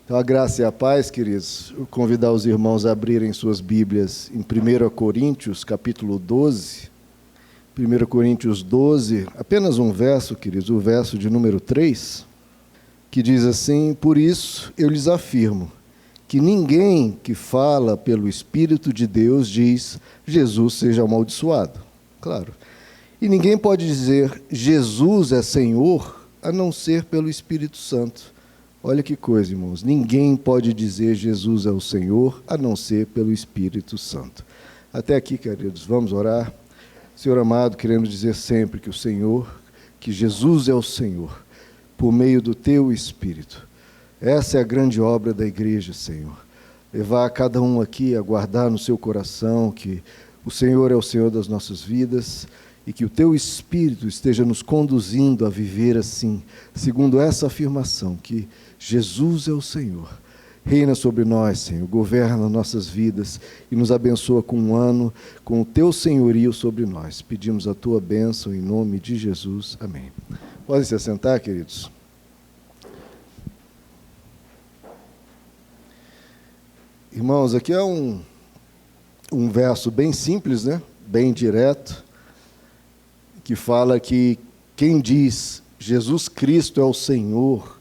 Então, a graça e a paz, queridos, eu convidar os irmãos a abrirem suas Bíblias em 1 Coríntios, capítulo 12. 1 Coríntios 12, apenas um verso, queridos, o verso de número 3, que diz assim: por isso eu lhes afirmo que ninguém que fala pelo Espírito de Deus diz Jesus seja amaldiçoado. Claro. E ninguém pode dizer Jesus é Senhor a não ser pelo Espírito Santo. Olha que coisa, irmãos. Ninguém pode dizer Jesus é o Senhor a não ser pelo Espírito Santo. Até aqui, queridos, vamos orar. Senhor amado, queremos dizer sempre que o Senhor, que Jesus é o Senhor, por meio do Teu Espírito. Essa é a grande obra da igreja, Senhor. Levar a cada um aqui a guardar no seu coração que o Senhor é o Senhor das nossas vidas e que o Teu Espírito esteja nos conduzindo a viver assim, segundo essa afirmação, que Jesus é o Senhor. Reina sobre nós, Senhor, governa nossas vidas e nos abençoa com um ano, com o Teu senhorio sobre nós. Pedimos a Tua bênção em nome de Jesus. Amém. Podem se assentar, queridos. Irmãos, aqui é um verso bem simples, né? Bem direto, que fala que quem diz Jesus Cristo é o Senhor,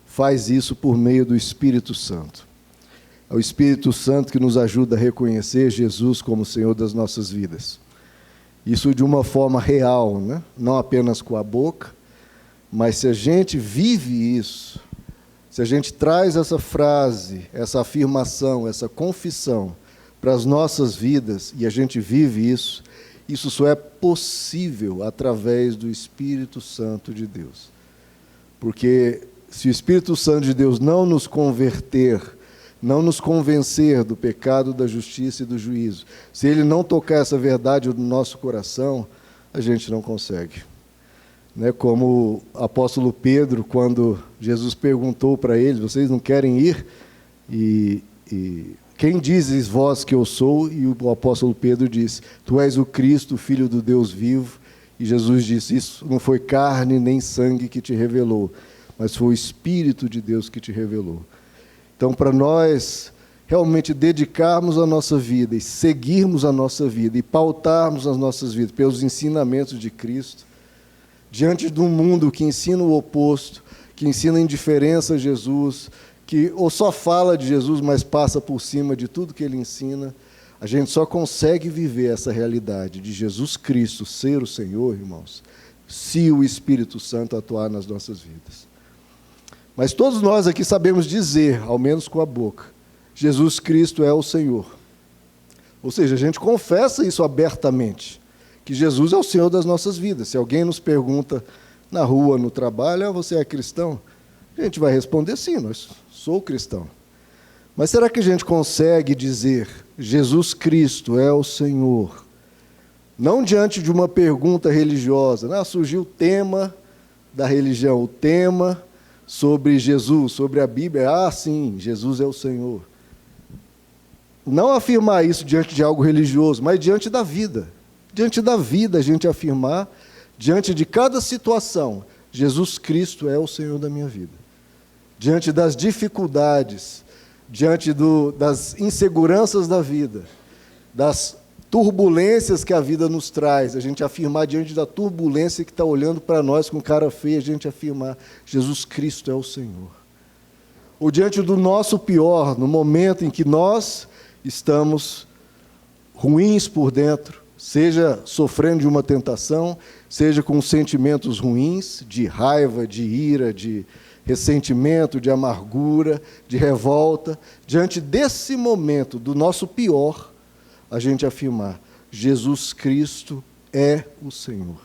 faz isso por meio do Espírito Santo. É o Espírito Santo que nos ajuda a reconhecer Jesus como Senhor das nossas vidas. Isso de uma forma real, né? Não apenas com a boca, mas se a gente vive isso, se a gente traz essa frase, essa afirmação, essa confissão para as nossas vidas e a gente vive isso, isso só é possível através do Espírito Santo de Deus. Porque se o Espírito Santo de Deus não nos converter, não nos convencer do pecado, da justiça e do juízo, se Ele não tocar essa verdade no nosso coração, a gente não consegue. Né? Como o apóstolo Pedro, quando Jesus perguntou para ele: vocês não querem ir? E quem dizes vós que eu sou? E o apóstolo Pedro disse: tu és o Cristo, Filho do Deus vivo. E Jesus disse: isso não foi carne nem sangue que te revelou, mas foi o Espírito de Deus que te revelou. Então, para nós realmente dedicarmos a nossa vida e seguirmos a nossa vida e pautarmos as nossas vidas pelos ensinamentos de Cristo, diante de um mundo que ensina o oposto, que ensina indiferença a Jesus, que ou só fala de Jesus, mas passa por cima de tudo que Ele ensina, a gente só consegue viver essa realidade de Jesus Cristo ser o Senhor, irmãos, se o Espírito Santo atuar nas nossas vidas. Mas todos nós aqui sabemos dizer, ao menos com a boca, Jesus Cristo é o Senhor. Ou seja, a gente confessa isso abertamente, que Jesus é o Senhor das nossas vidas. Se alguém nos pergunta na rua, no trabalho: você é cristão? A gente vai responder: sim, sou cristão. Mas será que a gente consegue dizer Jesus Cristo é o Senhor? Não diante de uma pergunta religiosa. Surgiu o tema da religião, o tema sobre Jesus, sobre a Bíblia. Sim, Jesus é o Senhor. Não afirmar isso diante de algo religioso, mas diante da vida. Diante da vida, a gente afirmar, diante de cada situação, Jesus Cristo é o Senhor da minha vida. Diante das dificuldades, diante das inseguranças da vida, das turbulências que a vida nos traz, a gente afirmar diante da turbulência que está olhando para nós com cara feia, a gente afirmar: Jesus Cristo é o Senhor. Ou diante do nosso pior, no momento em que nós estamos ruins por dentro, seja sofrendo de uma tentação, seja com sentimentos ruins, de raiva, de ira, de ressentimento, de amargura, de revolta, diante desse momento do nosso pior, a gente afirmar: Jesus Cristo é o Senhor.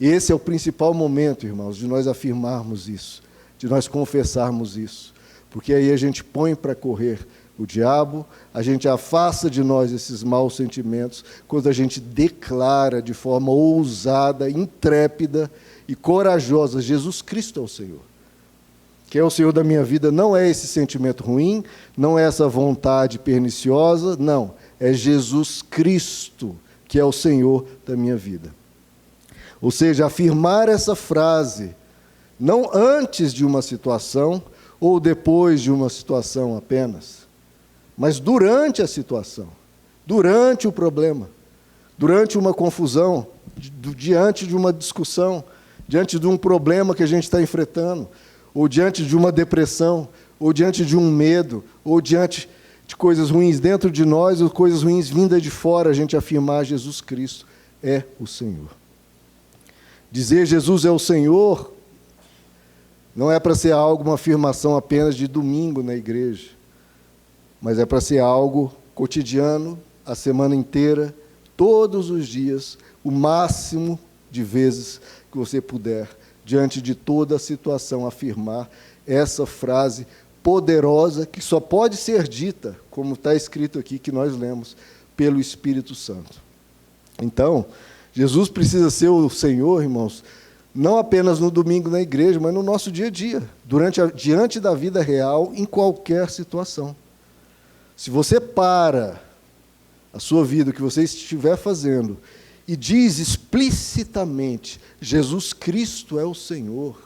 Esse é o principal momento, irmãos, de nós afirmarmos isso, de nós confessarmos isso, porque aí a gente põe para correr o diabo, a gente afasta de nós esses maus sentimentos, quando a gente declara de forma ousada, intrépida e corajosa: Jesus Cristo é o Senhor. Que é o Senhor da minha vida não é esse sentimento ruim, não é essa vontade perniciosa, não. É Jesus Cristo que é o Senhor da minha vida. Ou seja, afirmar essa frase, não antes de uma situação, ou depois de uma situação apenas, mas durante a situação, durante o problema, durante uma confusão, diante de uma discussão, diante de um problema que a gente está enfrentando, ou diante de uma depressão, ou diante de um medo, ou diante de coisas ruins dentro de nós, ou coisas ruins vindas de fora, a gente afirmar: Jesus Cristo é o Senhor. Dizer Jesus é o Senhor não é para ser algo, uma afirmação apenas de domingo na igreja, mas é para ser algo cotidiano, a semana inteira, todos os dias, o máximo de vezes que você puder, diante de toda a situação, afirmar essa frase poderosa que só pode ser dita, como está escrito aqui, que nós lemos, pelo Espírito Santo. Então, Jesus precisa ser o Senhor, irmãos, não apenas no domingo na igreja, mas no nosso dia a dia, diante da vida real, em qualquer situação. Se você para a sua vida, o que você estiver fazendo, e diz explicitamente: Jesus Cristo é o Senhor,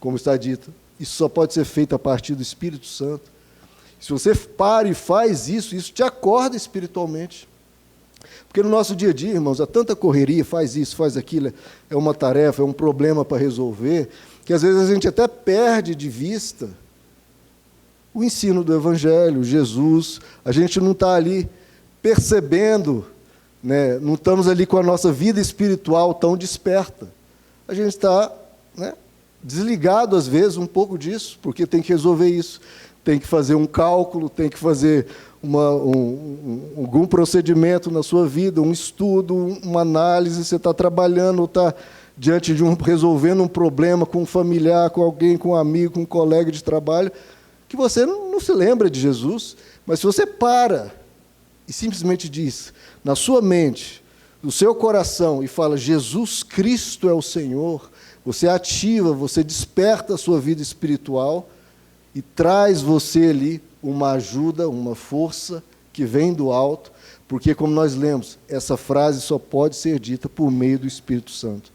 como está dito, isso só pode ser feito a partir do Espírito Santo. Se você para e faz isso, isso te acorda espiritualmente. Porque no nosso dia a dia, irmãos, há tanta correria, faz isso, faz aquilo, é uma tarefa, é um problema para resolver, que às vezes a gente até perde de vista o ensino do Evangelho, Jesus. A gente não está ali percebendo, né, não estamos ali com a nossa vida espiritual tão desperta. A gente está, né, desligado, às vezes, um pouco disso, porque tem que resolver isso. Tem que fazer um cálculo, tem que fazer algum procedimento na sua vida, um estudo, uma análise. Você está trabalhando, está diante de resolvendo um problema com um familiar, com alguém, com um amigo, com um colega de trabalho, que você não se lembra de Jesus, mas se você para e simplesmente diz, na sua mente, no seu coração, e fala: Jesus Cristo é o Senhor, você ativa, você desperta a sua vida espiritual e traz você ali uma ajuda, uma força que vem do alto, porque, como nós lemos, essa frase só pode ser dita por meio do Espírito Santo.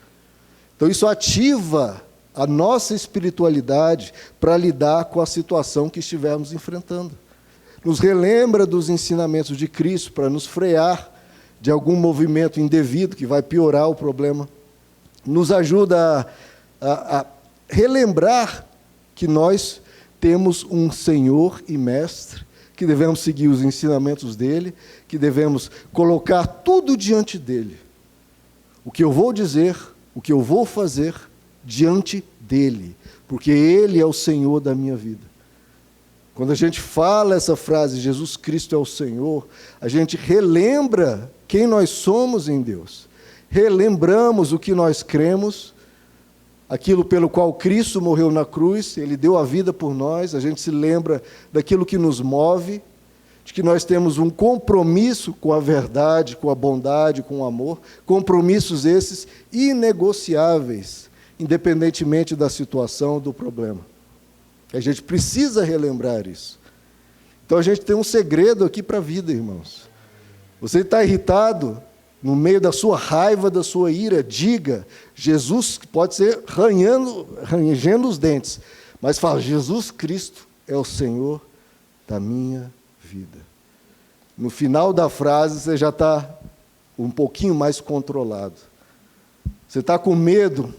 Então, isso ativa a nossa espiritualidade para lidar com a situação que estivermos enfrentando. Nos relembra dos ensinamentos de Cristo para nos frear de algum movimento indevido que vai piorar o problema. Nos ajuda a relembrar que nós temos um Senhor e Mestre, que devemos seguir os ensinamentos dele, que devemos colocar tudo diante dele. O que eu vou dizer, o que eu vou fazer, diante dele, porque ele é o Senhor da minha vida. Quando a gente fala essa frase, Jesus Cristo é o Senhor, a gente relembra quem nós somos em Deus. Relembramos o que nós cremos, aquilo pelo qual Cristo morreu na cruz, ele deu a vida por nós, a gente se lembra daquilo que nos move, de que nós temos um compromisso com a verdade, com a bondade, com o amor, compromissos esses inegociáveis, independentemente da situação, do problema. A gente precisa relembrar isso. Então a gente tem um segredo aqui para a vida, irmãos. Você está irritado, no meio da sua raiva, da sua ira, diga: Jesus, pode ser rangendo os dentes, mas fala: Jesus Cristo é o Senhor da minha vida. No final da frase, você já está um pouquinho mais controlado. Você está com medo?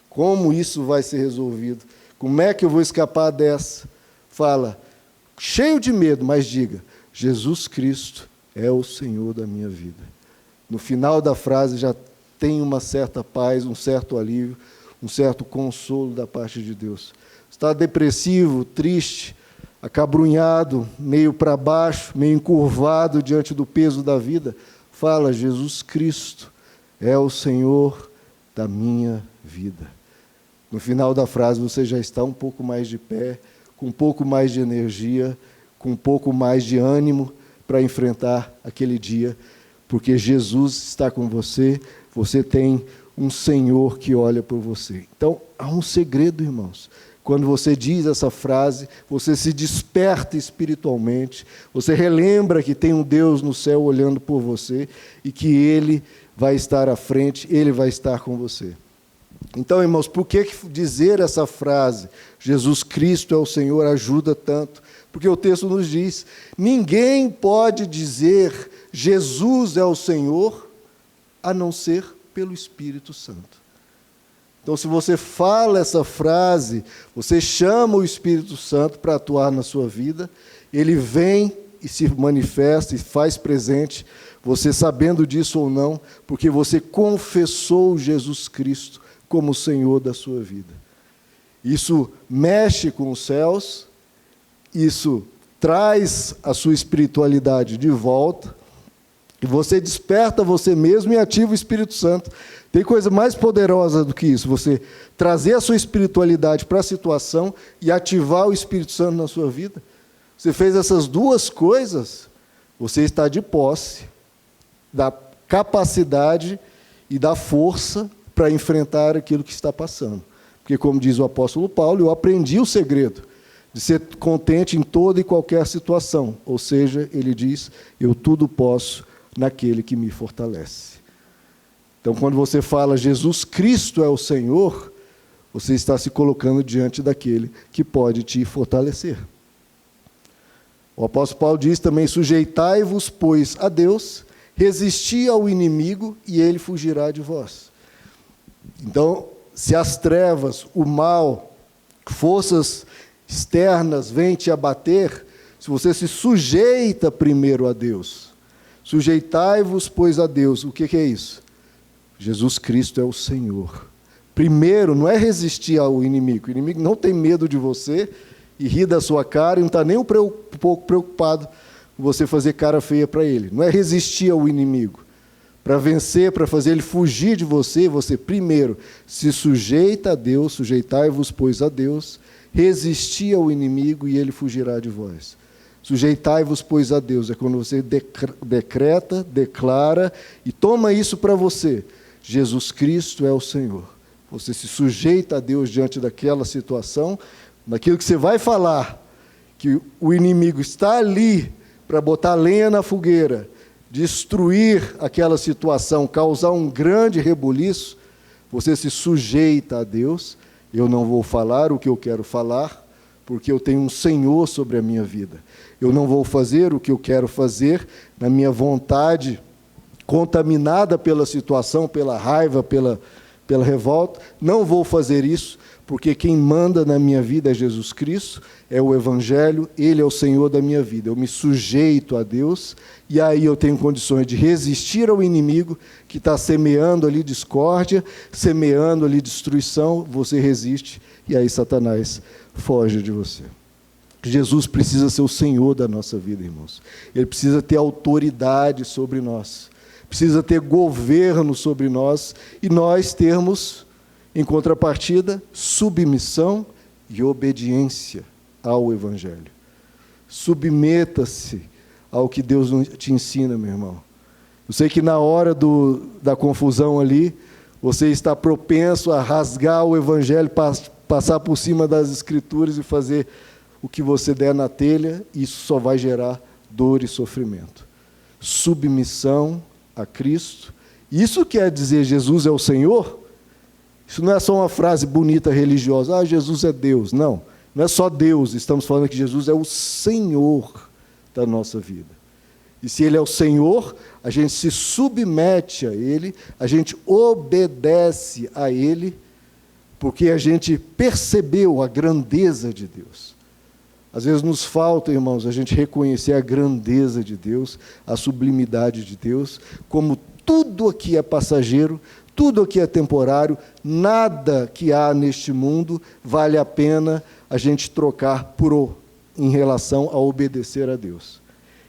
Como isso vai ser resolvido? Como é que eu vou escapar dessa? Fala, cheio de medo, mas diga: Jesus Cristo é o Senhor da minha vida. No final da frase já tem uma certa paz, um certo alívio, um certo consolo da parte de Deus. Está depressivo, triste, acabrunhado, meio para baixo, meio encurvado diante do peso da vida, fala: Jesus Cristo é o Senhor da minha vida. No final da frase você já está um pouco mais de pé, com um pouco mais de energia, com um pouco mais de ânimo para enfrentar aquele dia, porque Jesus está com você, você tem um Senhor que olha por você. Então, há um segredo, irmãos. Quando você diz essa frase, você se desperta espiritualmente, você relembra que tem um Deus no céu olhando por você e que Ele vai estar à frente, Ele vai estar com você. Então, irmãos, por que dizer essa frase, Jesus Cristo é o Senhor, ajuda tanto? Porque o texto nos diz, ninguém pode dizer Jesus é o Senhor, a não ser pelo Espírito Santo. Então, se você fala essa frase, você chama o Espírito Santo para atuar na sua vida, ele vem e se manifesta e faz presente, você sabendo disso ou não, porque você confessou Jesus Cristo como o Senhor da sua vida. Isso mexe com os céus, isso traz a sua espiritualidade de volta, e você desperta você mesmo e ativa o Espírito Santo. Tem coisa mais poderosa do que isso, você trazer a sua espiritualidade para a situação e ativar o Espírito Santo na sua vida. Você fez essas duas coisas, você está de posse da capacidade e da força para enfrentar aquilo que está passando. Porque, como diz o apóstolo Paulo, eu aprendi o segredo de ser contente em toda e qualquer situação. Ou seja, ele diz, eu tudo posso naquele que me fortalece. Então, quando você fala Jesus Cristo é o Senhor, você está se colocando diante daquele que pode te fortalecer. O apóstolo Paulo diz também, sujeitai-vos, pois, a Deus, resisti ao inimigo e ele fugirá de vós. Então, se as trevas, o mal, forças externas vêm te abater, se você se sujeita primeiro a Deus, sujeitai-vos, pois, a Deus, o que é isso? Jesus Cristo é o Senhor. Primeiro, não é resistir ao inimigo, o inimigo não tem medo de você e ri da sua cara e não está nem um pouco preocupado com você fazer cara feia para ele. Não é resistir ao inimigo. Para vencer, para fazer ele fugir de você, você primeiro se sujeita a Deus, sujeitai-vos, pois, a Deus, resisti ao inimigo e ele fugirá de vós. Sujeitai-vos, pois, a Deus, é quando você decreta, declara e toma isso para você. Jesus Cristo é o Senhor. Você se sujeita a Deus diante daquela situação, naquilo que você vai falar, que o inimigo está ali para botar lenha na fogueira, destruir aquela situação, causar um grande rebuliço, você se sujeita a Deus. Eu não vou falar o que eu quero falar, porque eu tenho um Senhor sobre a minha vida. Eu não vou fazer o que eu quero fazer na minha vontade, contaminada pela situação, pela raiva, pela revolta. Não vou fazer isso, porque quem manda na minha vida é Jesus Cristo, é o Evangelho, Ele é o Senhor da minha vida. Eu me sujeito a Deus, e aí eu tenho condições de resistir ao inimigo que está semeando ali discórdia, semeando ali destruição, você resiste, e aí Satanás foge de você. Jesus precisa ser o Senhor da nossa vida, irmãos. Ele precisa ter autoridade sobre nós, precisa ter governo sobre nós, e nós termos, em contrapartida, submissão e obediência ao Evangelho. Submeta-se ao que Deus te ensina, meu irmão. Eu sei que na hora da confusão ali, você está propenso a rasgar o Evangelho, passar por cima das Escrituras e fazer o que você der na telha, isso só vai gerar dor e sofrimento. Submissão a Cristo. Isso quer dizer Jesus é o Senhor? Isso não é só uma frase bonita religiosa, ah, Jesus é Deus. Não, não é só Deus, estamos falando que Jesus é o Senhor da nossa vida. E se Ele é o Senhor, a gente se submete a Ele, a gente obedece a Ele, porque a gente percebeu a grandeza de Deus. Às vezes nos falta, irmãos, a gente reconhecer a grandeza de Deus, a sublimidade de Deus, como tudo aqui é passageiro, tudo aqui é temporário, nada que há neste mundo vale a pena a gente trocar em relação a obedecer a Deus.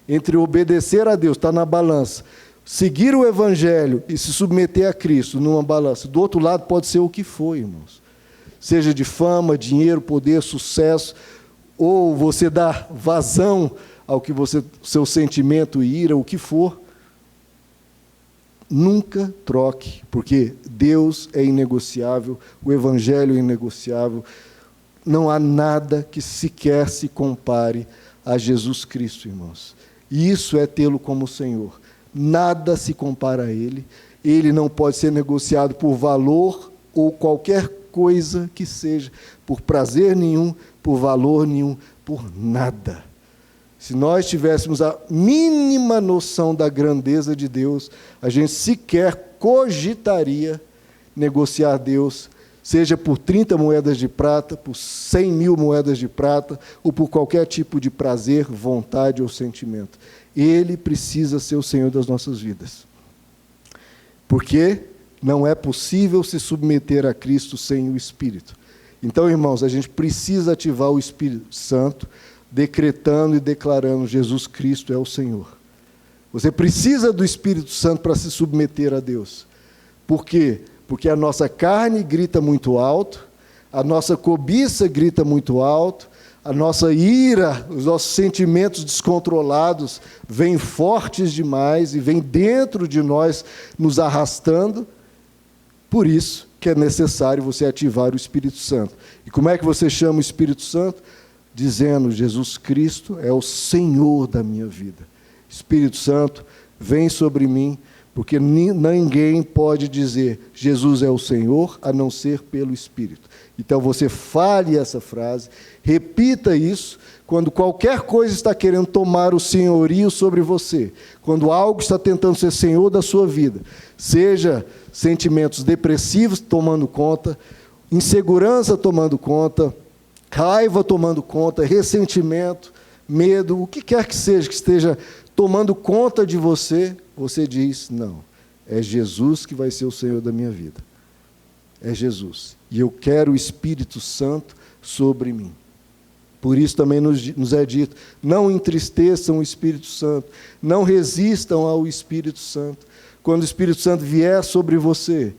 Entre obedecer a Deus, está na balança, seguir o Evangelho e se submeter a Cristo numa balança. Do outro lado pode ser o que for, irmãos. Seja de fama, dinheiro, poder, sucesso, ou você dá vazão ao que seu sentimento e ira, o que for. Nunca troque, porque Deus é inegociável, o Evangelho é inegociável. Não há nada que sequer se compare a Jesus Cristo, irmãos. E isso é tê-lo como Senhor. Nada se compara a Ele. Ele não pode ser negociado por valor ou qualquer coisa que seja, por prazer nenhum, por valor nenhum, por nada. Se nós tivéssemos a mínima noção da grandeza de Deus, a gente sequer cogitaria negociar Deus, seja por 30 moedas de prata, por 100.000 moedas de prata, ou por qualquer tipo de prazer, vontade ou sentimento. Ele precisa ser o Senhor das nossas vidas. Porque não é possível se submeter a Cristo sem o Espírito. Então, irmãos, a gente precisa ativar o Espírito Santo, decretando e declarando: Jesus Cristo é o Senhor. Você precisa do Espírito Santo para se submeter a Deus. Por quê? Porque a nossa carne grita muito alto, a nossa cobiça grita muito alto, a nossa ira, os nossos sentimentos descontrolados vêm fortes demais e vêm dentro de nós, nos arrastando. Por isso que é necessário você ativar o Espírito Santo. E como é que você chama o Espírito Santo? Dizendo: Jesus Cristo é o Senhor da minha vida. Espírito Santo, vem sobre mim, porque ninguém pode dizer Jesus é o Senhor a não ser pelo Espírito. Então você fale essa frase, repita isso, quando qualquer coisa está querendo tomar o senhorio sobre você, quando algo está tentando ser senhor da sua vida, seja sentimentos depressivos tomando conta, insegurança tomando conta, raiva tomando conta, ressentimento, medo, o que quer que seja que esteja tomando conta de você, você diz: não, é Jesus que vai ser o Senhor da minha vida. É Jesus. E eu quero o Espírito Santo sobre mim. Por isso também nos é dito: não entristeçam o Espírito Santo, não resistam ao Espírito Santo. Quando o Espírito Santo vier sobre você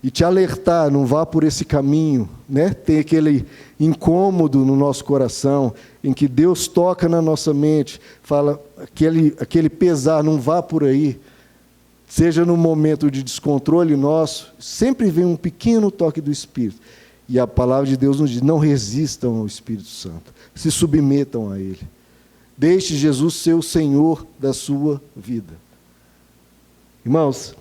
e te alertar, não vá por esse caminho, né? Tem aquele incômodo no nosso coração, em que Deus toca na nossa mente, fala aquele pesar, não vá por aí. Seja no momento de descontrole nosso, sempre vem um pequeno toque do Espírito. E a palavra de Deus nos diz: não resistam ao Espírito Santo, se submetam a Ele. Deixe Jesus ser o Senhor da sua vida. Irmãos,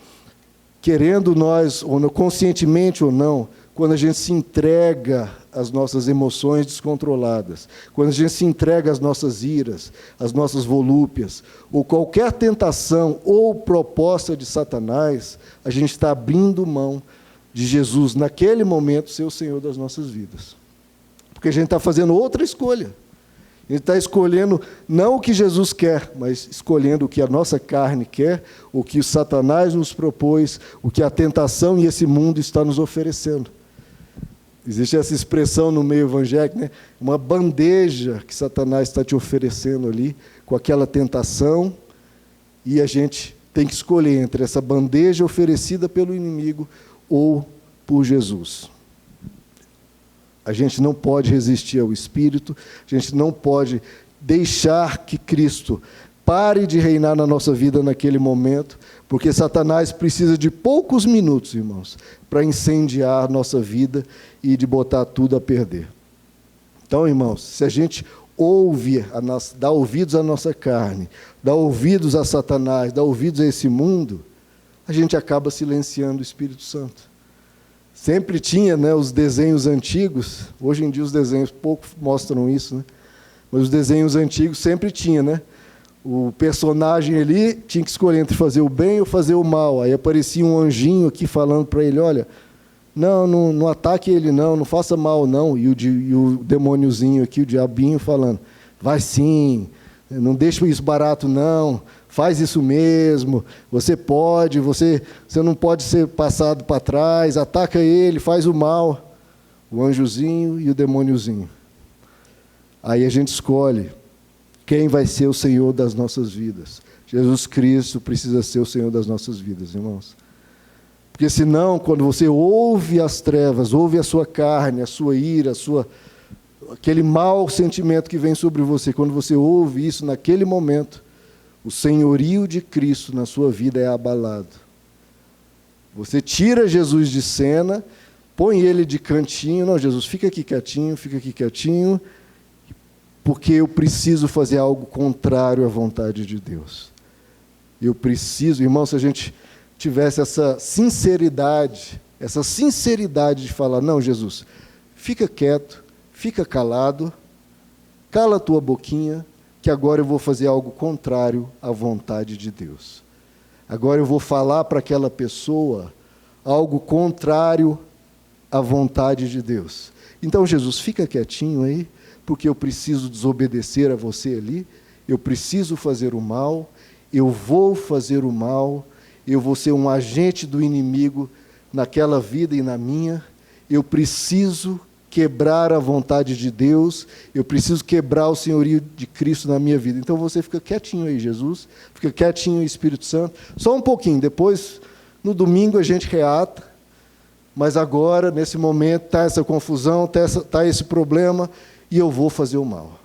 querendo nós, ou conscientemente ou não, quando a gente se entrega às nossas emoções descontroladas, quando a gente se entrega às nossas iras, às nossas volúpias, ou qualquer tentação ou proposta de Satanás, a gente está abrindo mão de Jesus, naquele momento, ser o Senhor das nossas vidas. Porque a gente está fazendo outra escolha. A gente está escolhendo não o que Jesus quer, mas escolhendo o que a nossa carne quer, o que o Satanás nos propôs, o que a tentação e esse mundo está nos oferecendo. Existe essa expressão no meio evangélico, né? Uma bandeja que Satanás está te oferecendo ali, com aquela tentação, e a gente tem que escolher entre essa bandeja oferecida pelo inimigo ou por Jesus. A gente não pode resistir ao Espírito, a gente não pode deixar que Cristo pare de reinar na nossa vida naquele momento, porque Satanás precisa de poucos minutos, irmãos, para incendiar a nossa vida e de botar tudo a perder. Então, irmãos, se a gente dá ouvidos à nossa carne, dá ouvidos a Satanás, dá ouvidos a esse mundo, a gente acaba silenciando o Espírito Santo. Sempre tinha, né, os desenhos antigos, hoje em dia os desenhos pouco mostram isso, né? Mas os desenhos antigos sempre tinha, né? O personagem ali tinha que escolher entre fazer o bem ou fazer o mal. Aí aparecia um anjinho aqui falando para ele: olha, não ataque ele não faça mal não. E o demôniozinho aqui, o diabinho, falando: vai sim, não deixa isso barato não, faz isso mesmo, você pode, você não pode ser passado para trás, ataca ele, faz o mal. O anjozinho e o demôniozinho. Aí a gente escolhe quem vai ser o Senhor das nossas vidas. Jesus Cristo precisa ser o Senhor das nossas vidas, irmãos. Porque senão, quando você ouve as trevas, ouve a sua carne, a sua ira, aquele mau sentimento que vem sobre você, quando você ouve isso, naquele momento, o senhorio de Cristo na sua vida é abalado. Você tira Jesus de cena, põe ele de cantinho: não, Jesus, fica aqui quietinho, porque eu preciso fazer algo contrário à vontade de Deus. Eu preciso, irmão, se a gente tivesse essa sinceridade, essa sinceridade de falar, não, Jesus, fica quieto, fica calado, cala a tua boquinha, que agora eu vou fazer algo contrário à vontade de Deus. Agora eu vou falar para aquela pessoa algo contrário à vontade de Deus. Então, Jesus, fica quietinho aí, porque eu preciso desobedecer a você ali, eu preciso fazer o mal, eu vou fazer o mal, eu vou ser um agente do inimigo naquela vida e na minha, eu preciso quebrar a vontade de Deus, eu preciso quebrar o senhorio de Cristo na minha vida. Então você fica quietinho aí, Jesus, fica quietinho aí, Espírito Santo, só um pouquinho, depois, no domingo, a gente reata, mas agora, nesse momento, está essa confusão, está esse problema, e eu vou fazer o mal.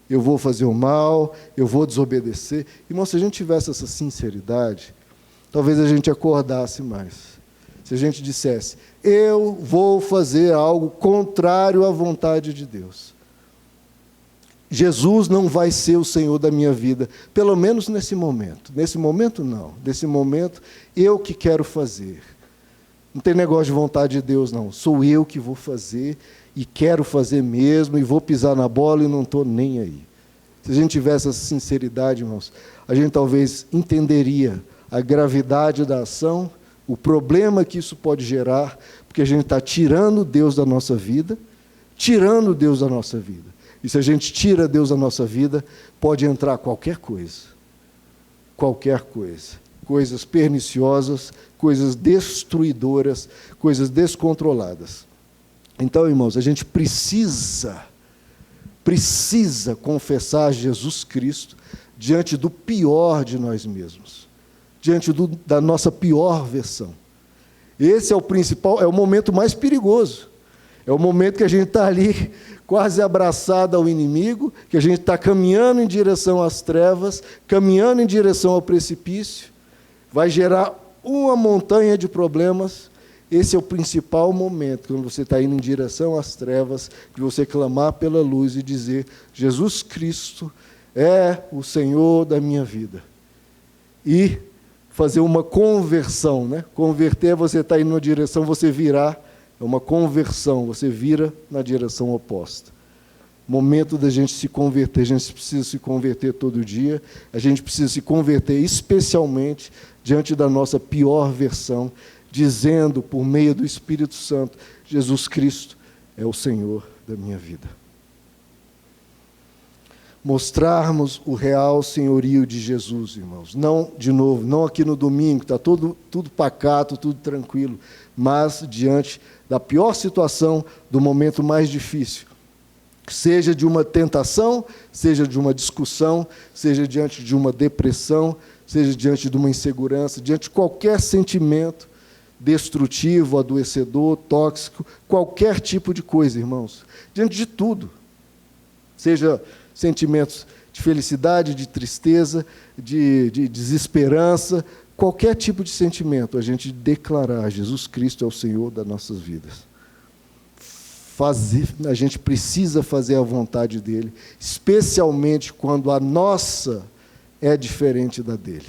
Eu vou fazer o mal, eu vou desobedecer. Irmão, se a gente tivesse essa sinceridade, talvez a gente acordasse mais. Se a gente dissesse, eu vou fazer algo contrário à vontade de Deus. Jesus não vai ser o Senhor da minha vida, pelo menos nesse momento. Nesse momento, não. Nesse momento, eu que quero fazer. Não tem negócio de vontade de Deus, não. Sou eu que vou fazer, e quero fazer mesmo, e vou pisar na bola e não estou nem aí. Se a gente tivesse essa sinceridade, irmãos, a gente talvez entenderia a gravidade da ação, o problema que isso pode gerar, porque a gente está tirando Deus da nossa vida, tirando Deus da nossa vida. E se a gente tira Deus da nossa vida, pode entrar qualquer coisa. Qualquer coisa. Coisas perniciosas, coisas destruidoras, coisas descontroladas. Então, irmãos, a gente precisa confessar Jesus Cristo diante do pior de nós mesmos, diante da nossa pior versão. Esse é o principal, é o momento mais perigoso. É o momento que a gente está ali quase abraçado ao inimigo, que a gente está caminhando em direção às trevas, caminhando em direção ao precipício, vai gerar uma montanha de problemas. Esse é o principal momento, quando você está indo em direção às trevas, de você clamar pela luz e dizer, Jesus Cristo é o Senhor da minha vida. E fazer uma conversão, né? Converter é você estar indo numa direção, você virar, é uma conversão, você vira na direção oposta. Momento da gente se converter, a gente precisa se converter todo dia, a gente precisa se converter especialmente diante da nossa pior versão, dizendo, por meio do Espírito Santo, Jesus Cristo é o Senhor da minha vida. Mostrarmos o real senhorio de Jesus, irmãos. Não, de novo, não aqui no domingo, está tudo pacato, tudo tranquilo, mas diante da pior situação, do momento mais difícil. Seja de uma tentação, seja de uma discussão, seja diante de uma depressão, seja diante de uma insegurança, diante de qualquer sentimento destrutivo, adoecedor, tóxico, qualquer tipo de coisa, irmãos. Diante de tudo. Seja sentimentos de felicidade, de tristeza, de desesperança, qualquer tipo de sentimento, a gente declarar Jesus Cristo é o Senhor das nossas vidas. A gente precisa fazer a vontade dEle, especialmente quando a nossa é diferente da dEle.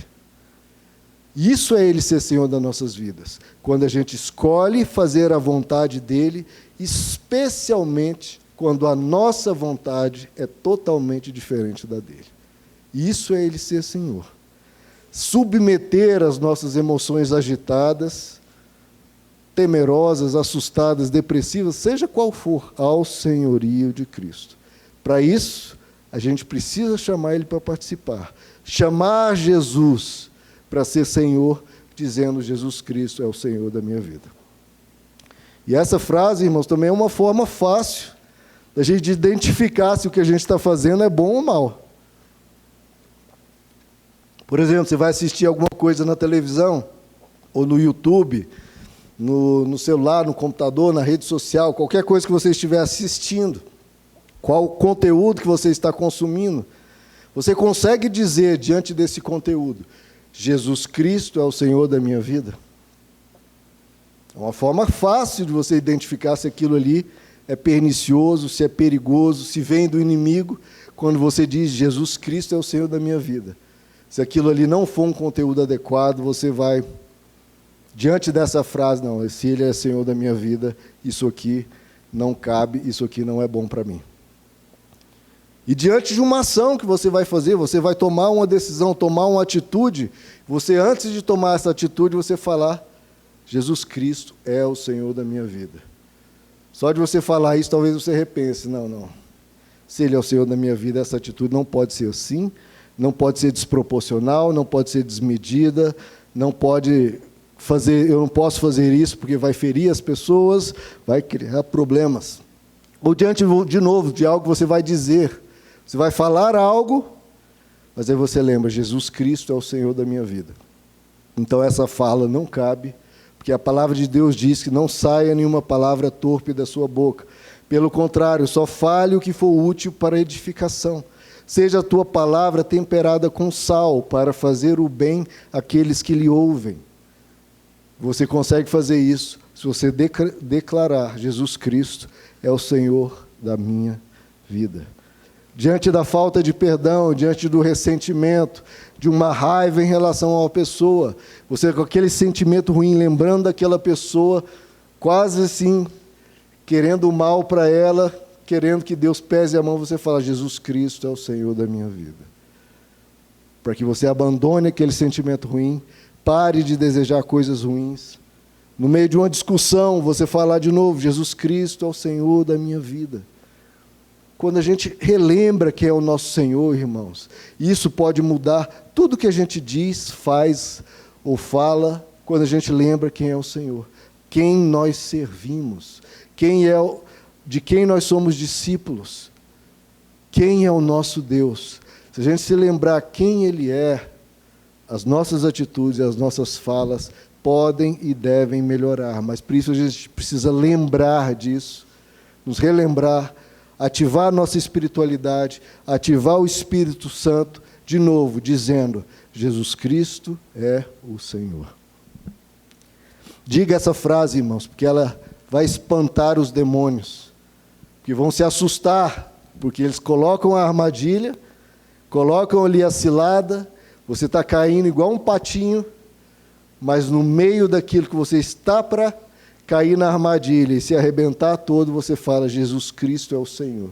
Isso é Ele ser Senhor das nossas vidas. Quando a gente escolhe fazer a vontade dEle, especialmente quando a nossa vontade é totalmente diferente da dEle. Isso é Ele ser Senhor. Submeter as nossas emoções agitadas, temerosas, assustadas, depressivas, seja qual for, ao senhorio de Cristo. Para isso, a gente precisa chamar Ele para participar. Chamar Jesus para ser Senhor, dizendo Jesus Cristo é o Senhor da minha vida. E essa frase, irmãos, também é uma forma fácil da gente identificar se o que a gente está fazendo é bom ou mal. Por exemplo, você vai assistir alguma coisa na televisão, ou no YouTube, no celular, no computador, na rede social, qualquer coisa que você estiver assistindo, qual conteúdo que você está consumindo, você consegue dizer diante desse conteúdo, Jesus Cristo é o Senhor da minha vida? É uma forma fácil de você identificar se aquilo ali é pernicioso, se é perigoso, se vem do inimigo, quando você diz Jesus Cristo é o Senhor da minha vida. Se aquilo ali não for um conteúdo adequado, você vai Diante dessa frase, não, se Ele é Senhor da minha vida, isso aqui não cabe, isso aqui não é bom para mim. E diante de uma ação que você vai fazer, você vai tomar uma decisão, tomar uma atitude, você, antes de tomar essa atitude, você falar, Jesus Cristo é o Senhor da minha vida. Só de você falar isso, talvez você repense, não. Se Ele é o Senhor da minha vida, essa atitude não pode ser assim, não pode ser desproporcional, não pode ser desmedida, não pode fazer, eu não posso fazer isso porque vai ferir as pessoas, vai criar problemas. Ou diante, de novo, de algo que você vai dizer, você vai falar algo, mas aí você lembra, Jesus Cristo é o Senhor da minha vida. Então essa fala não cabe, porque a palavra de Deus diz que não saia nenhuma palavra torpe da sua boca. Pelo contrário, só fale o que for útil para edificação. Seja a tua palavra temperada com sal, para fazer o bem àqueles que lhe ouvem. Você consegue fazer isso se você declarar, Jesus Cristo é o Senhor da minha vida. Diante da falta de perdão, diante do ressentimento, de uma raiva em relação a uma pessoa, você com aquele sentimento ruim, lembrando daquela pessoa, quase assim, querendo o mal para ela, querendo que Deus pese a mão, você fala, Jesus Cristo é o Senhor da minha vida. Para que você abandone aquele sentimento ruim, pare de desejar coisas ruins. No meio de uma discussão, você falar de novo, Jesus Cristo é o Senhor da minha vida. Quando a gente relembra que é o nosso Senhor, irmãos, isso pode mudar tudo que a gente diz, faz ou fala, quando a gente lembra quem é o Senhor, quem nós servimos, de quem nós somos discípulos, quem é o nosso Deus. Se a gente se lembrar quem Ele é, as nossas atitudes e as nossas falas podem e devem melhorar, mas por isso a gente precisa lembrar disso, nos relembrar, ativar a nossa espiritualidade, ativar o Espírito Santo, de novo, dizendo, Jesus Cristo é o Senhor. Diga essa frase, irmãos, porque ela vai espantar os demônios, que vão se assustar, porque eles colocam a armadilha, colocam ali a cilada, você está caindo igual um patinho, mas no meio daquilo que você está para cair na armadilha e se arrebentar todo, você fala, Jesus Cristo é o Senhor.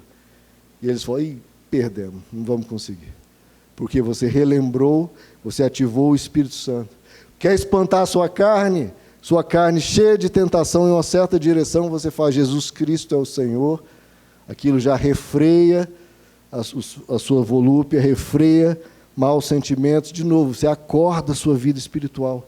E eles falam, perdemos, não vamos conseguir. Porque você relembrou, você ativou o Espírito Santo. Quer espantar a sua carne cheia de tentação em uma certa direção, você fala, Jesus Cristo é o Senhor. Aquilo já refreia a sua volúpia, refreia maus sentimentos. De novo, você acorda a sua vida espiritual.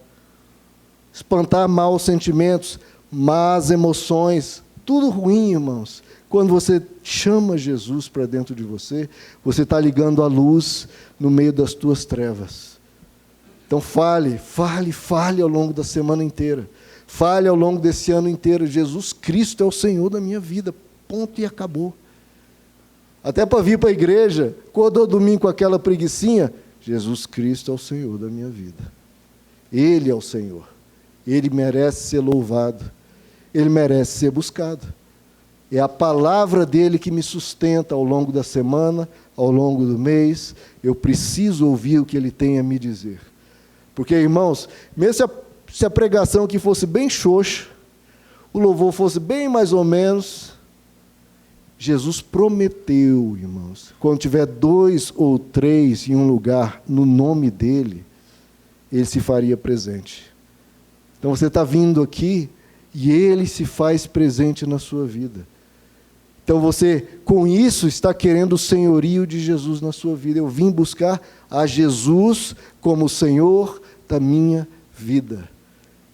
Espantar maus sentimentos, más emoções, tudo ruim, irmãos. Quando você chama Jesus para dentro de você, você está ligando a luz no meio das tuas trevas. Então fale ao longo da semana inteira. Fale ao longo desse ano inteiro, Jesus Cristo é o Senhor da minha vida, ponto e acabou. Até para vir para a igreja, acordou domingo com aquela preguicinha, Jesus Cristo é o Senhor da minha vida. Ele é o Senhor. Ele merece ser louvado. Ele merece ser buscado. É a palavra dele que me sustenta ao longo da semana, ao longo do mês. Eu preciso ouvir o que ele tem a me dizer. Porque, irmãos, mesmo se a pregação aqui fosse bem xoxa, o louvor fosse bem mais ou menos, Jesus prometeu, irmãos, quando tiver 2 ou 3 em um lugar, no nome dele, ele se faria presente. Então você está vindo aqui e ele se faz presente na sua vida. Então você, com isso, está querendo o senhorio de Jesus na sua vida. Eu vim buscar a Jesus como o Senhor da minha vida.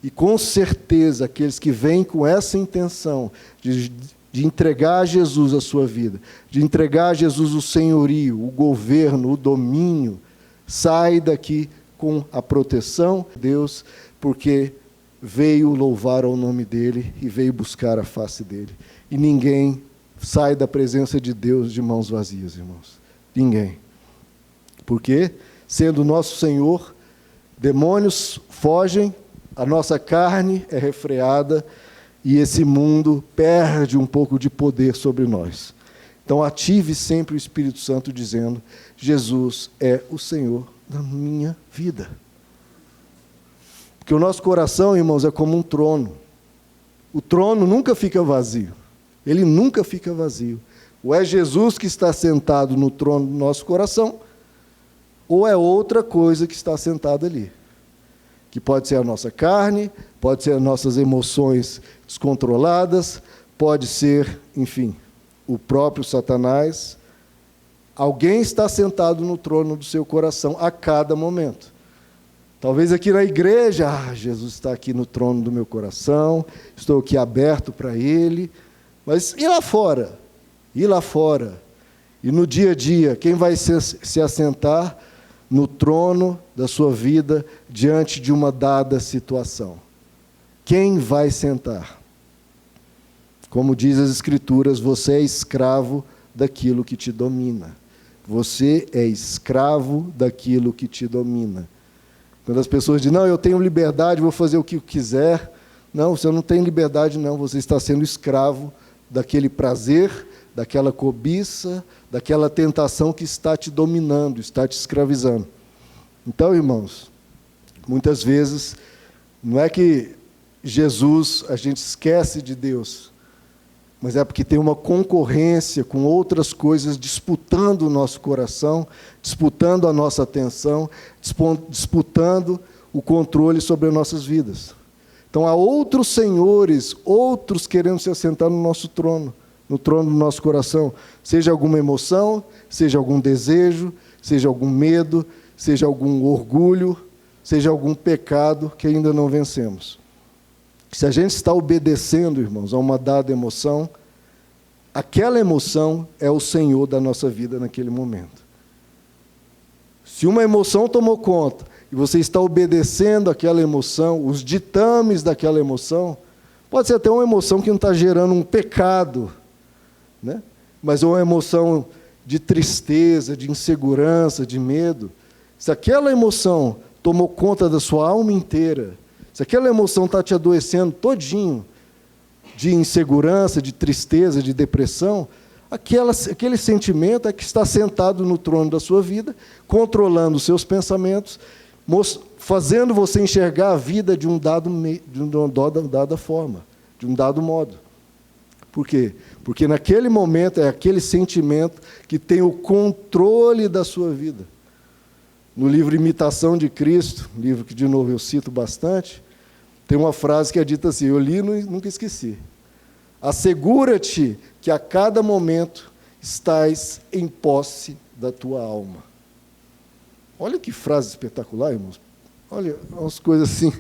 E com certeza, aqueles que vêm com essa intenção de entregar a Jesus a sua vida, de entregar a Jesus o senhorio, o governo, o domínio, sai daqui com a proteção de Deus, porque veio louvar ao nome dele e veio buscar a face dele. E ninguém sai da presença de Deus de mãos vazias, irmãos. Ninguém. Porque, sendo nosso Senhor, demônios fogem, a nossa carne é refreada e esse mundo perde um pouco de poder sobre nós. Então, ative sempre o Espírito Santo dizendo, Jesus é o Senhor da minha vida. Porque o nosso coração, irmãos, é como um trono. O trono nunca fica vazio. Ele nunca fica vazio. Ou é Jesus que está sentado no trono do nosso coração, ou é outra coisa que está sentada ali. Que pode ser a nossa carne, pode ser as nossas emoções descontroladas, pode ser, enfim, o próprio Satanás. Alguém está sentado no trono do seu coração a cada momento. Talvez aqui na igreja, Jesus está aqui no trono do meu coração, estou aqui aberto para Ele. Mas e lá fora? E lá fora? E no dia a dia, quem vai se assentar no trono da sua vida diante de uma dada situação? Quem vai sentar? Como diz as Escrituras, você é escravo daquilo que te domina. Você é escravo daquilo que te domina. Quando as pessoas dizem, não, eu tenho liberdade, vou fazer o que eu quiser. Não, você não tem liberdade, não. Você está sendo escravo daquele prazer, daquela cobiça, daquela tentação que está te dominando, está te escravizando. Então, irmãos, muitas vezes, não é que Jesus, a gente esquece de Deus, mas é porque tem uma concorrência com outras coisas disputando o nosso coração, disputando a nossa atenção, disputando o controle sobre as nossas vidas. Então, há outros senhores, outros querendo se assentar no nosso trono, no trono do nosso coração, seja alguma emoção, seja algum desejo, seja algum medo, seja algum orgulho, seja algum pecado que ainda não vencemos. Se a gente está obedecendo, irmãos, a uma dada emoção, aquela emoção é o Senhor da nossa vida naquele momento. Se uma emoção tomou conta e você está obedecendo aquela emoção, os ditames daquela emoção, pode ser até uma emoção que não está gerando um pecado, né? Mas é uma emoção de tristeza, de insegurança, de medo. Se aquela emoção tomou conta da sua alma inteira, se aquela emoção está te adoecendo todinho, de insegurança, de tristeza, de depressão, aquele sentimento é que está sentado no trono da sua vida, controlando os seus pensamentos, fazendo você enxergar a vida de uma dada forma, de um dado modo. Por quê? Porque naquele momento é aquele sentimento que tem o controle da sua vida. No livro Imitação de Cristo, livro que, de novo, eu cito bastante, tem uma frase que é dita assim, eu li e nunca esqueci. Assegura-te que a cada momento estás em posse da tua alma. Olha que frase espetacular, irmãos. Olha, umas coisas assim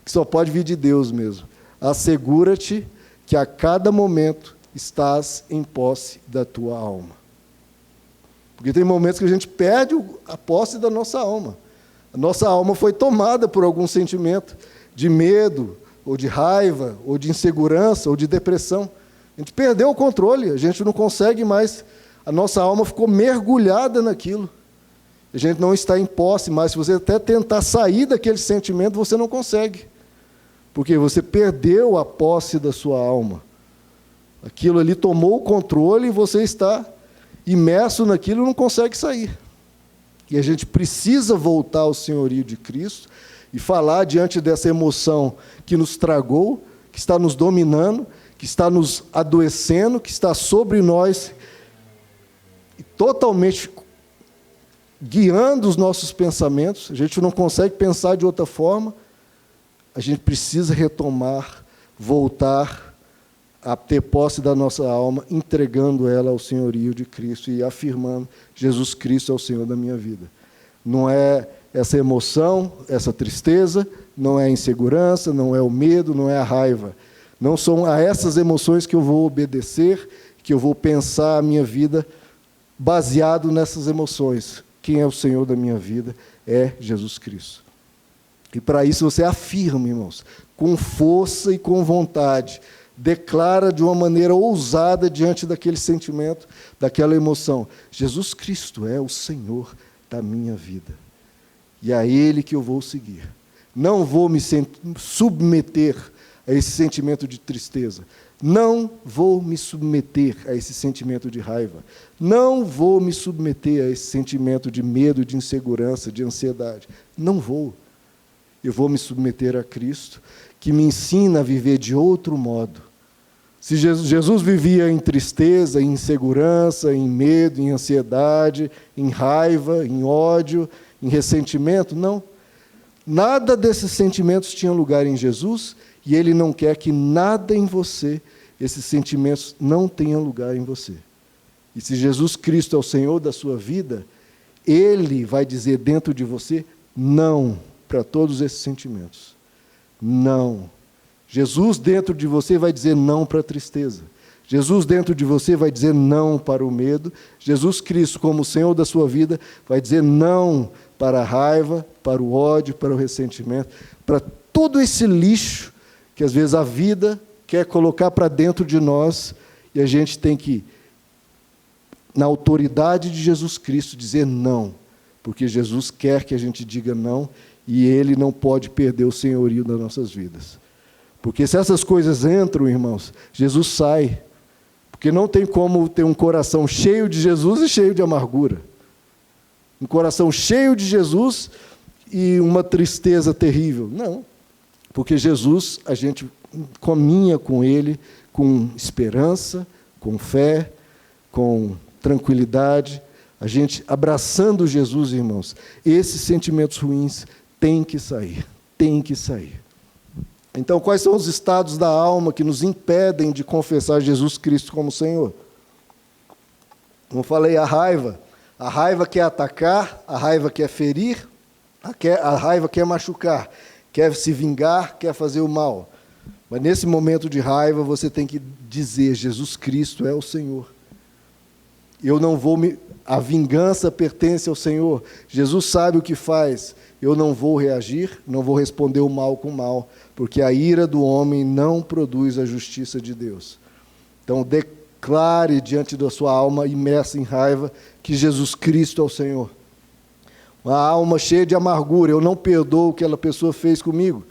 que só pode vir de Deus mesmo. Assegura-te que a cada momento estás em posse da tua alma. Porque tem momentos que a gente perde a posse da nossa alma. A nossa alma foi tomada por algum sentimento de medo, ou de raiva, ou de insegurança, ou de depressão. A gente perdeu o controle, a gente não consegue mais, a nossa alma ficou mergulhada naquilo. A gente não está em posse mais. Se você até tentar sair daquele sentimento, você não consegue. Porque você perdeu a posse da sua alma. Aquilo ali tomou o controle e você está imerso naquilo e não consegue sair. E a gente precisa voltar ao senhorio de Cristo e falar diante dessa emoção que nos tragou, que está nos dominando, que está nos adoecendo, que está sobre nós e totalmente guiando os nossos pensamentos. A gente não consegue pensar de outra forma. A gente precisa retomar, voltar a ter posse da nossa alma, entregando ela ao senhorio de Cristo e afirmando, Jesus Cristo é o Senhor da minha vida. Não é essa emoção, essa tristeza, não é a insegurança, não é o medo, não é a raiva. Não são a essas emoções que eu vou obedecer, que eu vou pensar a minha vida baseado nessas emoções. Quem é o Senhor da minha vida é Jesus Cristo. E para isso você afirma, irmãos, com força e com vontade, declara de uma maneira ousada diante daquele sentimento, daquela emoção. Jesus Cristo é o Senhor da minha vida. E é a Ele que eu vou seguir. Não vou me submeter a esse sentimento de tristeza. Não vou me submeter a esse sentimento de raiva. Não vou me submeter a esse sentimento de medo, de insegurança, de ansiedade. Não vou. eu vou me submeter a Cristo, que me ensina a viver de outro modo. Se Jesus vivia em tristeza, em insegurança, em medo, em ansiedade, em raiva, em ódio, em ressentimento, não. Nada desses sentimentos tinha lugar em Jesus, e Ele não quer que nada em você, esses sentimentos, não tenham lugar em você. E se Jesus Cristo é o Senhor da sua vida, Ele vai dizer dentro de você não para todos esses sentimentos. Não. Jesus dentro de você vai dizer não para a tristeza. Jesus dentro de você vai dizer não para o medo. Jesus Cristo, como Senhor da sua vida, vai dizer não para a raiva, para o ódio, para o ressentimento, para todo esse lixo que às vezes a vida quer colocar para dentro de nós, e a gente tem que, na autoridade de Jesus Cristo, dizer não, porque Jesus quer que a gente diga não, e Ele não pode perder o senhorio das nossas vidas. Porque se essas coisas entram, irmãos, Jesus sai. Porque não tem como ter um coração cheio de Jesus e cheio de amargura. Um coração cheio de Jesus e uma tristeza terrível. Não. Porque Jesus, a gente caminha com Ele com esperança, com fé, com tranquilidade. A gente abraçando Jesus, irmãos, esses sentimentos ruins têm que sair. Têm que sair. Então, quais são os estados da alma que nos impedem de confessar Jesus Cristo como Senhor? Como falei, a raiva. A raiva quer atacar, a raiva quer ferir, a raiva quer machucar, quer se vingar, quer fazer o mal. Mas nesse momento de raiva, você tem que dizer, Jesus Cristo é o Senhor. Eu não vou a vingança pertence ao Senhor. Jesus sabe o que faz. Eu não vou reagir, não vou responder o mal com o mal, porque a ira do homem não produz a justiça de Deus. Então, declare diante da sua alma imersa em raiva que Jesus Cristo é o Senhor. Uma alma cheia de amargura, eu não perdoo o que aquela pessoa fez comigo.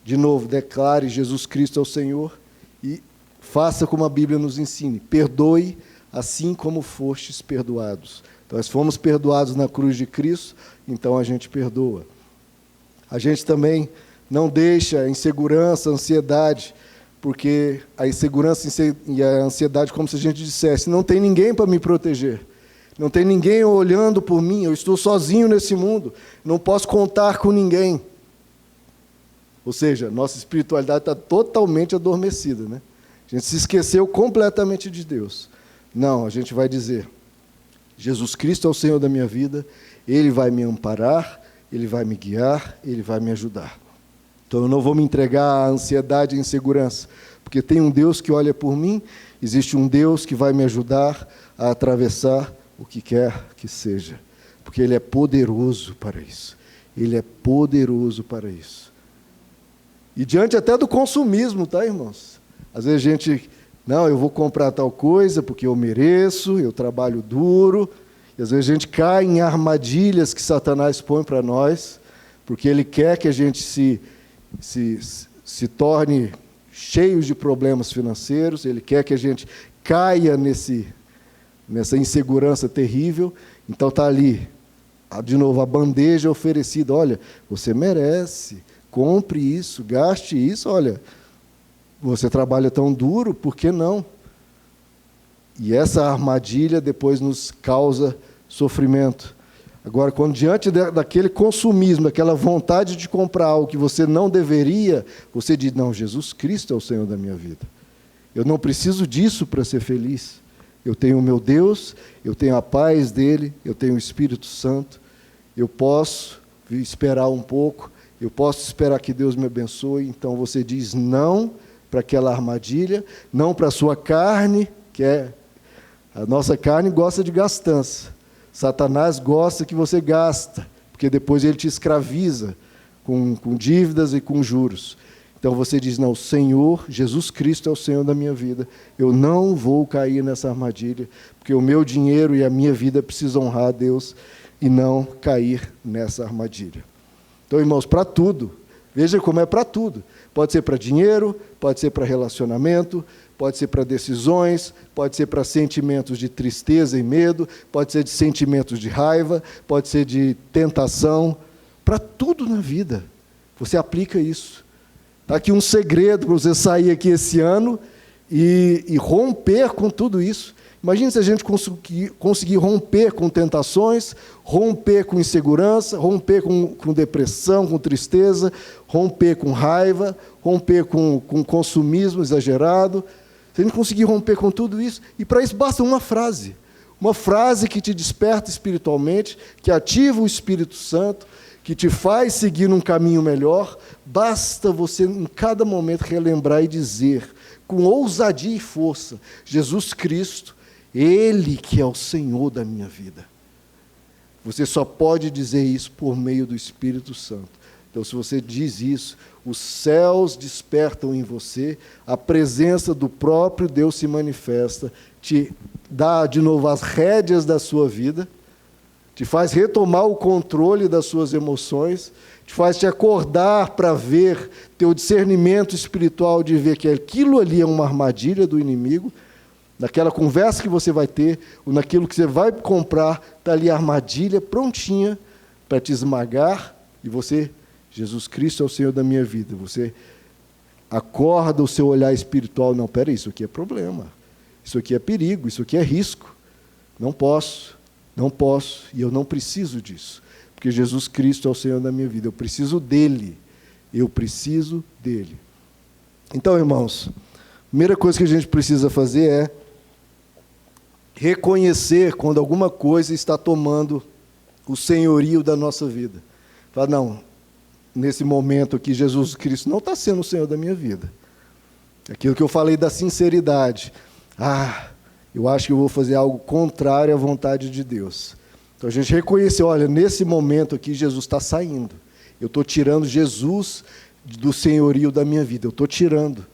De novo, declare Jesus Cristo é o Senhor e faça como a Bíblia nos ensina. Perdoe assim como fostes perdoados. Então, nós fomos perdoados na cruz de Cristo, então a gente perdoa. A gente também não deixa a insegurança, a ansiedade, porque a insegurança e a ansiedade, como se a gente dissesse, não tem ninguém para me proteger, não tem ninguém olhando por mim, eu estou sozinho nesse mundo, não posso contar com ninguém. Ou seja, nossa espiritualidade está totalmente adormecida, né? A gente se esqueceu completamente de Deus. Não, a gente vai dizer, Jesus Cristo é o Senhor da minha vida, Ele vai me amparar, Ele vai me guiar, Ele vai me ajudar. Então eu não vou me entregar à ansiedade e insegurança, porque tem um Deus que olha por mim, existe um Deus que vai me ajudar a atravessar o que quer que seja, porque Ele é poderoso para isso. Ele é poderoso para isso. E diante até do consumismo, tá, irmãos? Às vezes a gente, não, eu vou comprar tal coisa porque eu mereço, eu trabalho duro, e às vezes a gente cai em armadilhas que Satanás põe para nós, porque ele quer que a gente se torne cheios de problemas financeiros, ele quer que a gente caia nessa insegurança terrível. Então está ali, de novo, a bandeja oferecida, olha, você merece, compre isso, gaste isso, olha, você trabalha tão duro, por que não? E essa armadilha depois nos causa sofrimento. Agora, quando diante daquele consumismo, daquela vontade de comprar algo que você não deveria, você diz, não, Jesus Cristo é o Senhor da minha vida. Eu não preciso disso para ser feliz. Eu tenho o meu Deus, eu tenho a paz dEle, eu tenho o Espírito Santo, eu posso esperar um pouco, eu posso esperar que Deus me abençoe. Então você diz não para aquela armadilha, não para a sua carne, que é... A nossa carne gosta de gastança. Satanás gosta que você gasta, porque depois ele te escraviza com dívidas e com juros. Então você diz, não, Senhor, Jesus Cristo é o Senhor da minha vida. Eu não vou cair nessa armadilha, porque o meu dinheiro e a minha vida precisam honrar a Deus e não cair nessa armadilha. Então, irmãos, para tudo, veja como é para tudo. Pode ser para dinheiro, pode ser para relacionamento, pode ser para decisões, pode ser para sentimentos de tristeza e medo, pode ser de sentimentos de raiva, pode ser de tentação. para tudo na vida. Você aplica isso. Está aqui um segredo para você sair aqui esse ano e romper com tudo isso. Imagine se a gente conseguir romper com tentações, romper com insegurança, romper com depressão, com tristeza, romper com raiva, romper com consumismo exagerado. Se a gente conseguir romper com tudo isso, e para isso basta uma frase que te desperta espiritualmente, que ativa o Espírito Santo, que te faz seguir um caminho melhor. Basta você, em cada momento, relembrar e dizer, com ousadia e força, Jesus Cristo, Ele que é o Senhor da minha vida. Você só pode dizer isso por meio do Espírito Santo. Então, se você diz isso, os céus despertam em você, a presença do próprio Deus se manifesta, te dá de novo as rédeas da sua vida, te faz retomar o controle das suas emoções, te faz te acordar para ver, ter o discernimento espiritual de ver que aquilo ali é uma armadilha do inimigo. Naquela conversa que você vai ter, ou naquilo que você vai comprar, está ali a armadilha prontinha para te esmagar, e você, Jesus Cristo é o Senhor da minha vida. Você acorda o seu olhar espiritual, não, peraí, isso aqui é problema, isso aqui é perigo, isso aqui é risco, não posso, e eu não preciso disso, porque Jesus Cristo é o Senhor da minha vida, eu preciso dEle. Então, irmãos, a primeira coisa que a gente precisa fazer é reconhecer quando alguma coisa está tomando o senhorio da nossa vida. Fala, não, nesse momento aqui, Jesus Cristo não está sendo o Senhor da minha vida. Aquilo que eu falei da sinceridade. Eu acho que eu vou fazer algo contrário à vontade de Deus. Então a gente reconhece, olha, nesse momento aqui, Jesus está saindo. Eu estou tirando Jesus do senhorio da minha vida. Eu estou tirando.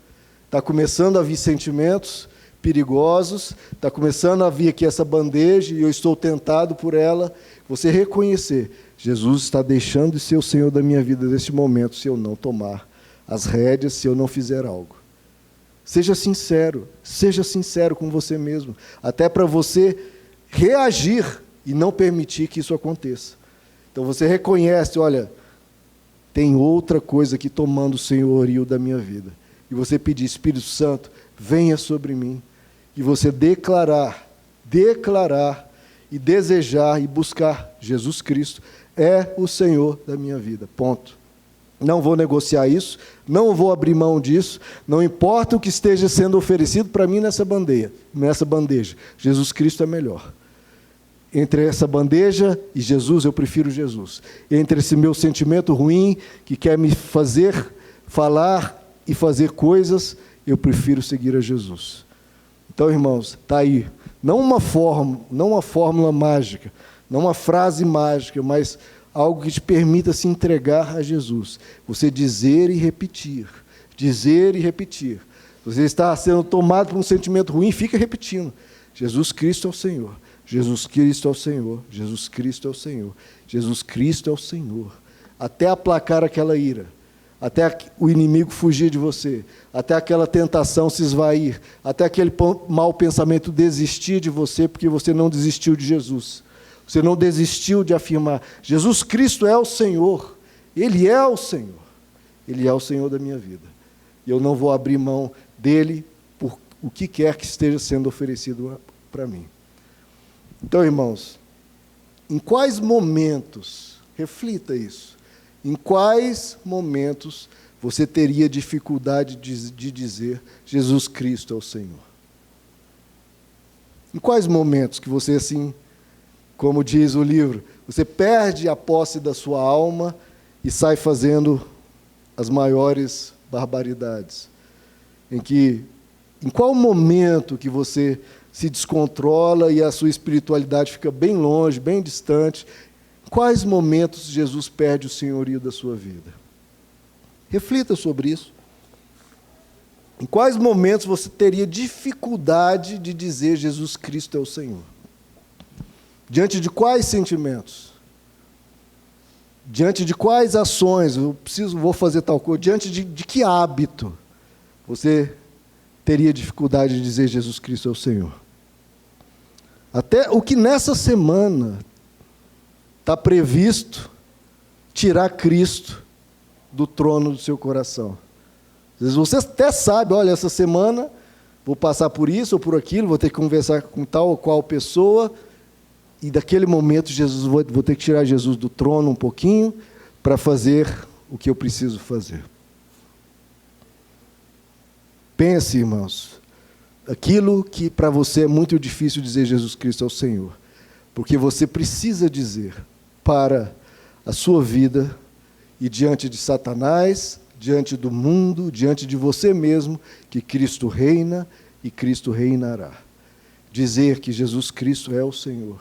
Está começando a vir sentimentos perigosos, está começando a vir aqui essa bandeja e eu estou tentado por ela. Você reconhecer, Jesus está deixando de ser o Senhor da minha vida neste momento, se eu não tomar as rédeas, se eu não fizer algo. Seja sincero com você mesmo, até para você reagir e não permitir que isso aconteça. Então você reconhece, olha, tem outra coisa aqui tomando o senhorio da minha vida. E você pedir, Espírito Santo, venha sobre mim. E você declarar e desejar e buscar Jesus Cristo é o Senhor da minha vida, ponto. Não vou negociar isso, não vou abrir mão disso, não importa o que esteja sendo oferecido para mim nessa bandeja. Jesus Cristo é melhor. Entre essa bandeja e Jesus, eu prefiro Jesus. Entre esse meu sentimento ruim, que quer me fazer falar e fazer coisas, eu prefiro seguir a Jesus. Então, irmãos, está aí. Não uma fórmula mágica, não uma frase mágica, mas algo que te permita se entregar a Jesus. Você dizer e repetir. Dizer e repetir. Você está sendo tomado por um sentimento ruim, fica repetindo. Jesus Cristo é o Senhor. Jesus Cristo é o Senhor. Jesus Cristo é o Senhor. Jesus Cristo é o Senhor. Até aplacar aquela ira. Até o inimigo fugir de você, até aquela tentação se esvair, até aquele mau pensamento desistir de você, porque você não desistiu de Jesus. Você não desistiu de afirmar, Jesus Cristo é o Senhor, Ele é o Senhor, Ele é o Senhor da minha vida. E eu não vou abrir mão dEle por o que quer que esteja sendo oferecido para mim. Então, irmãos, em quais momentos, reflita isso, em quais momentos você teria dificuldade de dizer Jesus Cristo é o Senhor? Em quais momentos que você, assim, como diz o livro, você perde a posse da sua alma e sai fazendo as maiores barbaridades? Em qual momento que você se descontrola e a sua espiritualidade fica bem longe, bem distante? Em quais momentos Jesus perde o senhorio da sua vida? Reflita sobre isso. Em quais momentos você teria dificuldade de dizer Jesus Cristo é o Senhor? Diante de quais sentimentos? Diante de quais ações? Vou fazer tal coisa. Diante de que hábito você teria dificuldade de dizer Jesus Cristo é o Senhor? Até o que nessa semana está previsto tirar Cristo do trono do seu coração. Às vezes você até sabe, olha, essa semana vou passar por isso ou por aquilo, vou ter que conversar com tal ou qual pessoa, e daquele momento vou ter que tirar Jesus do trono um pouquinho para fazer o que eu preciso fazer. Pense, irmãos, aquilo que para você é muito difícil dizer Jesus Cristo é o Senhor, porque você precisa dizer para a sua vida e diante de Satanás, diante do mundo, diante de você mesmo, que Cristo reina e Cristo reinará. Dizer que Jesus Cristo é o Senhor.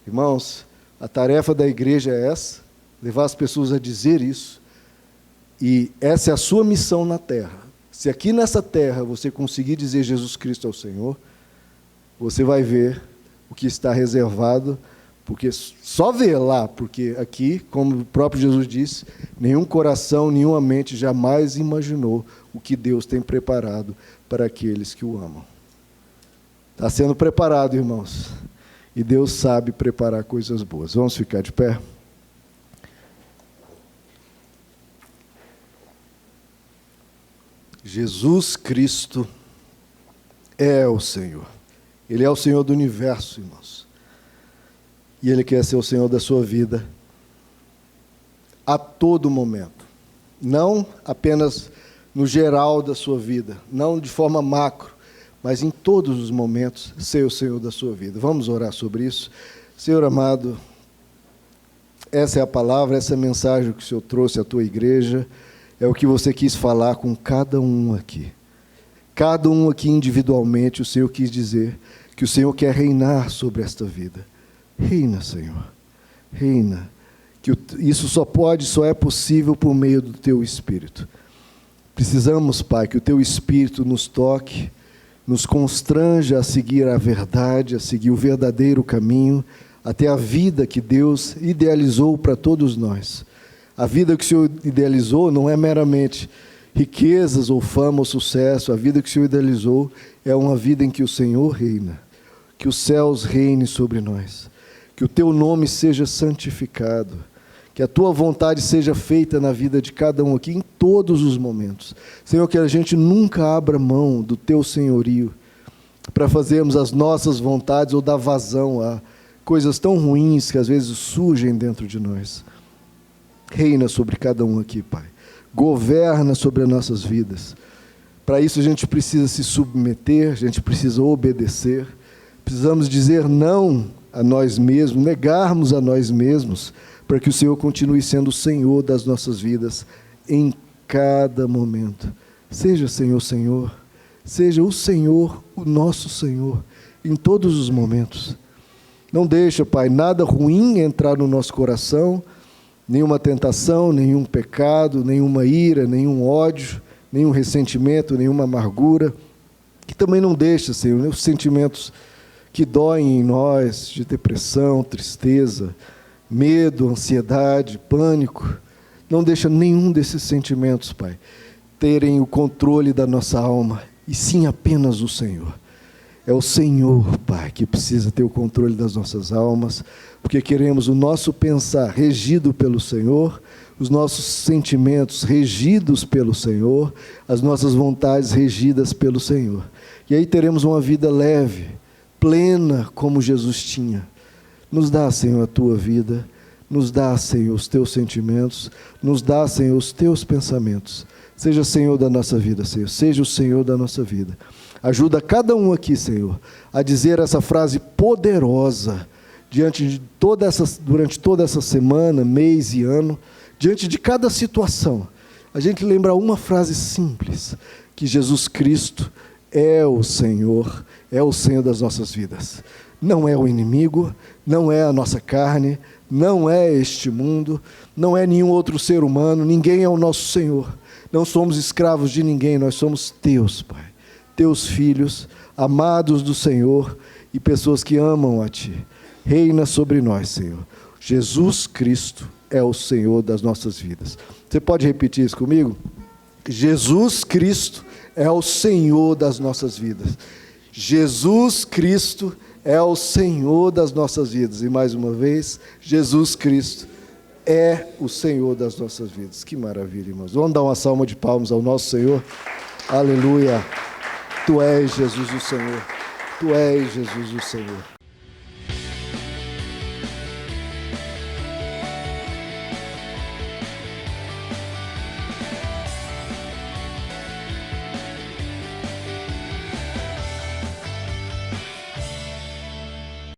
Irmãos, a tarefa da igreja é essa, levar as pessoas a dizer isso, e essa é a sua missão na terra. Se aqui nessa terra você conseguir dizer Jesus Cristo é o Senhor, você vai ver o que está reservado, porque só vê lá, porque aqui, como o próprio Jesus disse, nenhum coração, nenhuma mente jamais imaginou o que Deus tem preparado para aqueles que o amam. Está sendo preparado, irmãos, e Deus sabe preparar coisas boas. Vamos ficar de pé? Jesus Cristo é o Senhor. Ele é o Senhor do universo, irmãos. E Ele quer ser o Senhor da sua vida a todo momento. Não apenas no geral da sua vida, não de forma macro, mas em todos os momentos ser o Senhor da sua vida. Vamos orar sobre isso? Senhor amado, essa é a palavra, essa é a mensagem que o Senhor trouxe à tua igreja, é o que você quis falar com cada um aqui. Cada um aqui individualmente, o Senhor quis dizer que o Senhor quer reinar sobre esta vida. Reina, Senhor, reina. Que isso só é possível por meio do Teu Espírito. Precisamos, Pai, que o Teu Espírito nos toque, nos constranja a seguir a verdade, a seguir o verdadeiro caminho, até a vida que Deus idealizou para todos nós. A vida que o Senhor idealizou não é meramente riquezas ou fama ou sucesso. A vida que o Senhor idealizou é uma vida em que o Senhor reina. Que os céus reinem sobre nós. Que o Teu nome seja santificado. Que a Tua vontade seja feita na vida de cada um aqui, em todos os momentos. Senhor, que a gente nunca abra mão do Teu senhorio para fazermos as nossas vontades ou dar vazão a coisas tão ruins que às vezes surgem dentro de nós. Reina sobre cada um aqui, Pai. Governa sobre as nossas vidas. Para isso a gente precisa se submeter, a gente precisa obedecer. Precisamos dizer não a nós mesmos, negarmos a nós mesmos, para que o Senhor continue sendo o Senhor das nossas vidas em cada momento. Seja, Senhor, Senhor. Seja o Senhor, o nosso Senhor, em todos os momentos. Não deixa, Pai, nada ruim entrar no nosso coração, nenhuma tentação, nenhum pecado, nenhuma ira, nenhum ódio, nenhum ressentimento, nenhuma amargura. Que também não deixa, Senhor, os sentimentos que doem em nós, de depressão, tristeza, medo, ansiedade, pânico. Não deixa nenhum desses sentimentos, Pai, terem o controle da nossa alma, e sim apenas o Senhor. É o Senhor, Pai, que precisa ter o controle das nossas almas, porque queremos o nosso pensar regido pelo Senhor, os nossos sentimentos regidos pelo Senhor, as nossas vontades regidas pelo Senhor. E aí teremos uma vida leve, plena, como Jesus tinha. Nos dá, Senhor, a Tua vida, nos dá, Senhor, os Teus sentimentos, nos dá, Senhor, os Teus pensamentos. Seja Senhor da nossa vida, Senhor, seja o Senhor da nossa vida. Ajuda cada um aqui, Senhor, a dizer essa frase poderosa durante toda essa semana, mês e ano, diante de cada situação. A gente lembra uma frase simples, que Jesus Cristo é o Senhor das nossas vidas. Não é o inimigo, não é a nossa carne, não é este mundo, não é nenhum outro ser humano, ninguém é o nosso Senhor. Não somos escravos de ninguém, nós somos Teus, Pai. Teus filhos, amados do Senhor e pessoas que amam a Ti. Reina sobre nós, Senhor. Jesus Cristo é o Senhor das nossas vidas. Você pode repetir isso comigo? Jesus Cristo é o Senhor das nossas vidas. Jesus Cristo é o Senhor das nossas vidas. E mais uma vez, Jesus Cristo é o Senhor das nossas vidas. Que maravilha, irmãos. Vamos dar uma salva de palmas ao nosso Senhor. Aleluia. Tu és Jesus o Senhor. Tu és Jesus o Senhor.